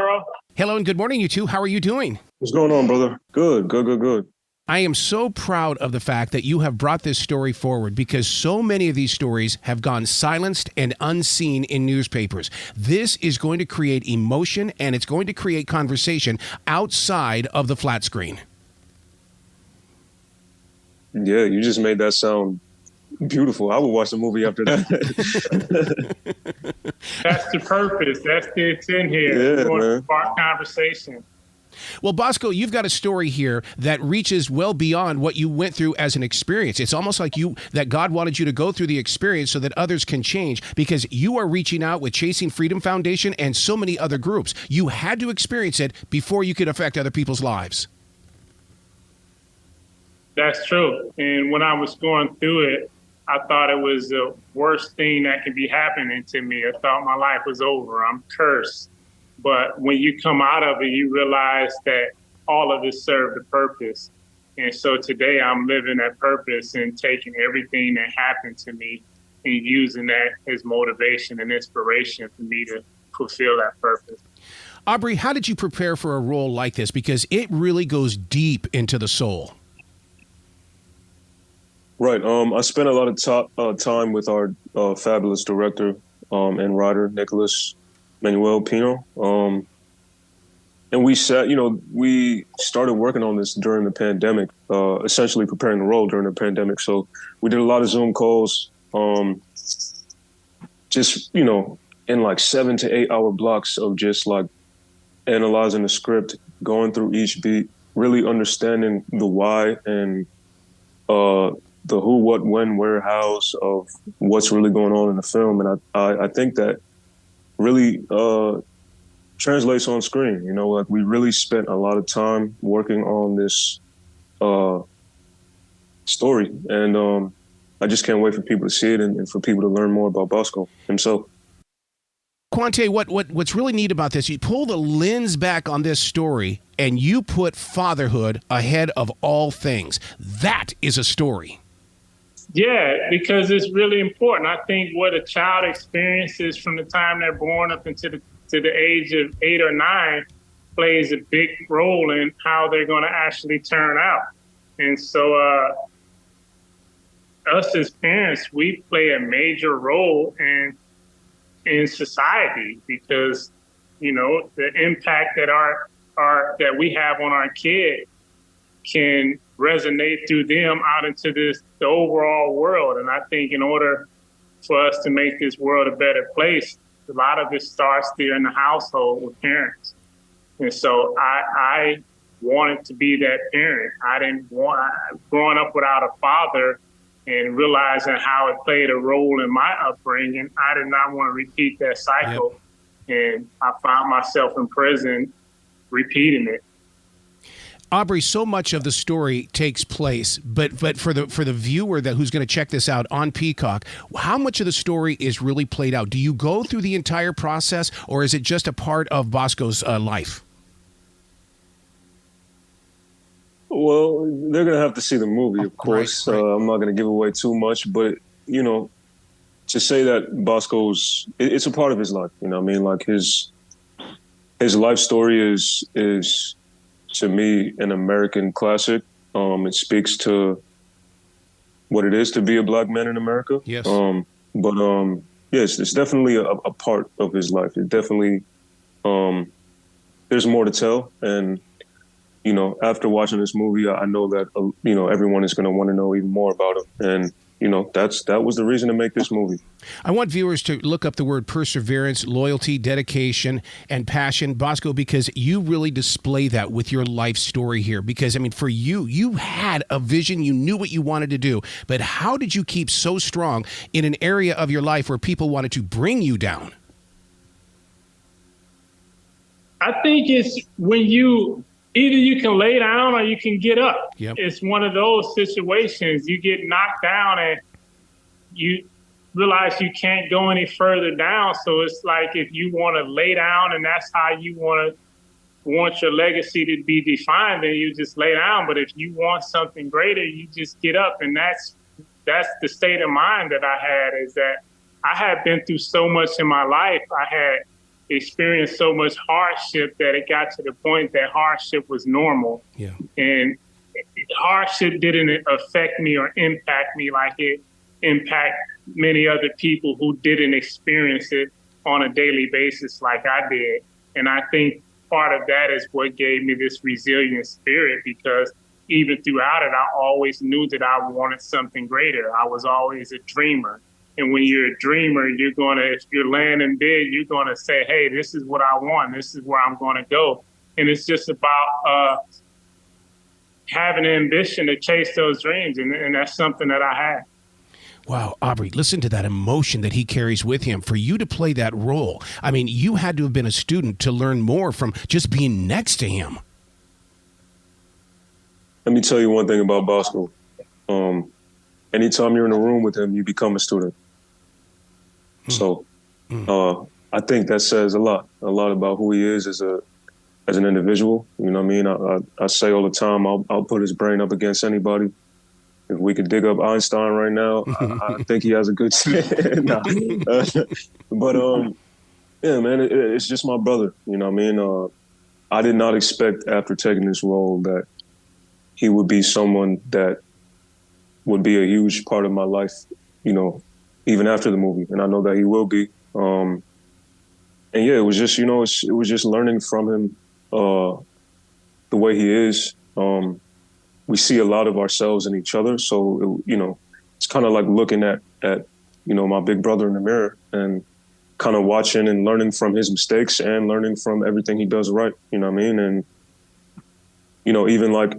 Carl. Hello and good morning, you two. How are you doing? What's going on, brother? Good. I am so proud of the fact that you have brought this story forward because so many of these stories have gone silenced and unseen in newspapers. This is going to create emotion and it's going to create conversation outside of the flat screen. Yeah, you just made that sound beautiful. I would watch the movie after that. That's the purpose. That's the intent here. Yeah, we want man. to spark conversation. Well, Bosco, you've got a story here that reaches well beyond what you went through as an experience. It's almost like that God wanted you to go through the experience so that others can change because you are reaching out with Chasing Freedom Foundation and so many other groups. You had to experience it before you could affect other people's lives. That's true. And when I was going through it, I thought it was the worst thing that could be happening to me. I thought my life was over. I'm cursed. But when you come out of it, you realize that all of it served a purpose. And so today I'm living that purpose and taking everything that happened to me and using that as motivation and inspiration for me to fulfill that purpose. Aubrey, how did you prepare for a role like this? Because it really goes deep into the soul. Right. I spent a lot of time with our fabulous director and writer, Nicholas Manuel Pino. And we started working on this during the pandemic, essentially preparing the role during the pandemic. So we did a lot of Zoom calls, just, in like 7 to 8 hour blocks of just like analyzing the script, going through each beat, really understanding the why and the who, what, when, where, hows of what's really going on in the film. And I think that really translates on screen. Like we really spent a lot of time working on this story. And I just can't wait for people to see it and for people to learn more about Bosco himself. Quawntay, what's really neat about this, you pull the lens back on this story and you put fatherhood ahead of all things. That is a story. Yeah, because it's really important. I think what a child experiences from the time they're born up into the age of 8 or 9 plays a big role in how they're going to actually turn out. And so us as parents, we play a major role in society because, the impact that we have on our kid can resonate through them out into the overall world. And I think in order for us to make this world a better place, a lot of it starts there in the household with parents. And so I wanted to be that parent. Growing up without a father and realizing how it played a role in my upbringing, I did not want to repeat that cycle. Yep. And I found myself in prison repeating it. Aubrey, so much of the story takes place, but for the viewer who's going to check this out on Peacock, how much of the story is really played out? Do you go through the entire process, or is it just a part of Bosco's life? Well, they're going to have to see the movie, of course. Right. I'm not going to give away too much, but, to say that Bosco's, it's a part of his life, like his life story is to me an American classic. It speaks to what it is to be a Black man in America. Yes. Yes, it's definitely a part of his life. It definitely, there's more to tell. And, after watching this movie, I know that, everyone is going to want to know even more about him. And, that was the reason to make this movie. I want viewers to look up the word perseverance, loyalty, dedication, and passion, Bosco, because you really display that with your life story here. Because, for you had a vision, you knew what you wanted to do, but how did you keep so strong in an area of your life where people wanted to bring you down? I think it's when either you can lay down or you can get up. Yep. It's one of those situations. You get knocked down and you realize you can't go any further down. So it's like if you want to lay down and that's how you want your legacy to be defined, then you just lay down. But if you want something greater, you just get up. And that's the state of mind that I had, is that I had been through so much in my life. I had experienced so much hardship that it got to the point that hardship was normal. Yeah. And hardship didn't affect me or impact me like it impacted many other people who didn't experience it on a daily basis like I did. And I think part of that is what gave me this resilient spirit, because even throughout it, I always knew that I wanted something greater. I was always a dreamer. And when you're a dreamer, if you're laying big, you're going to say, hey, this is what I want. This is where I'm going to go. And it's just about having ambition to chase those dreams. And that's something that I had. Wow, Aubrey, listen to that emotion that he carries with him. For you to play that role, I mean, you had to have been a student to learn more from just being next to him. Let me tell you one thing about Bosco. Anytime you're in a room with him, you become a student. So I think that says a lot about who he is as an individual. You know what I mean? I say all the time, I'll put his brain up against anybody. If we could dig up Einstein right now, I think he has a good chance. But yeah, man, it's just my brother. You know what I mean? I did not expect after taking this role that he would be someone that would be a huge part of my life, you know, even after the movie. And I know that he will be. And yeah, it was just, you know, it was just learning from him the way he is. We see a lot of ourselves in each other. So, you know, it's kind of like looking at, you know, my big brother in the mirror and kind of watching and learning from his mistakes and learning from everything he does right. You know what I mean? And, you know, even like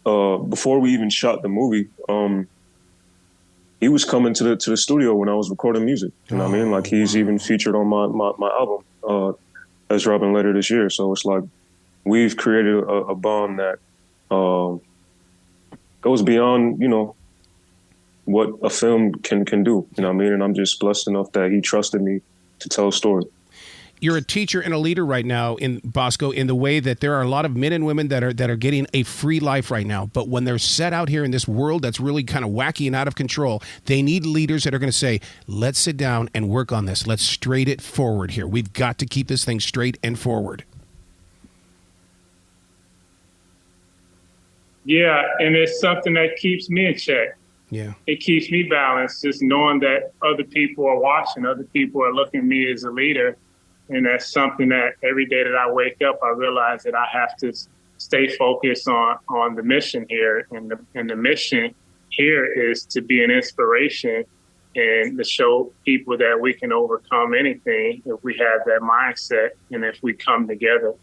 before we even shot the movie, he was coming to the studio when I was recording music. You know what I mean? Like he's even featured on my album that's dropping later this year. So it's like we've created a bond that goes beyond, you know, what a film can do. You know what I mean? And I'm just blessed enough that he trusted me to tell a story. You're a teacher and a leader right now in Bosco, in the way that there are a lot of men and women that are getting a free life right now. But when they're set out here in this world that's really kind of wacky and out of control, they need leaders that are going to say, let's sit down and work on this. Let's straight it forward here. We've got to keep this thing straight and forward. Yeah, and it's something that keeps me in check. Yeah. It keeps me balanced, just knowing that other people are watching, other people are looking at me as a leader. And that's something that every day that I wake up, I realize that I have to stay focused on the mission here. And the mission here is to be an inspiration and to show people that we can overcome anything if we have that mindset and if we come together.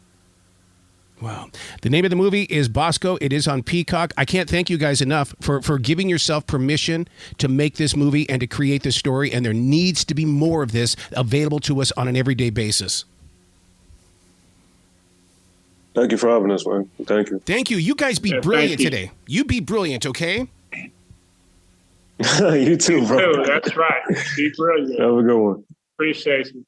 Wow. The name of the movie is Bosco. It is on Peacock. I can't thank you guys enough for giving yourself permission to make this movie and to create this story. And there needs to be more of this available to us on an everyday basis. Thank you for having us, man. Thank you. Thank you. You guys be brilliant today. You be brilliant, okay? You too, bro. That's right. Be brilliant. Have a good one. Appreciate you.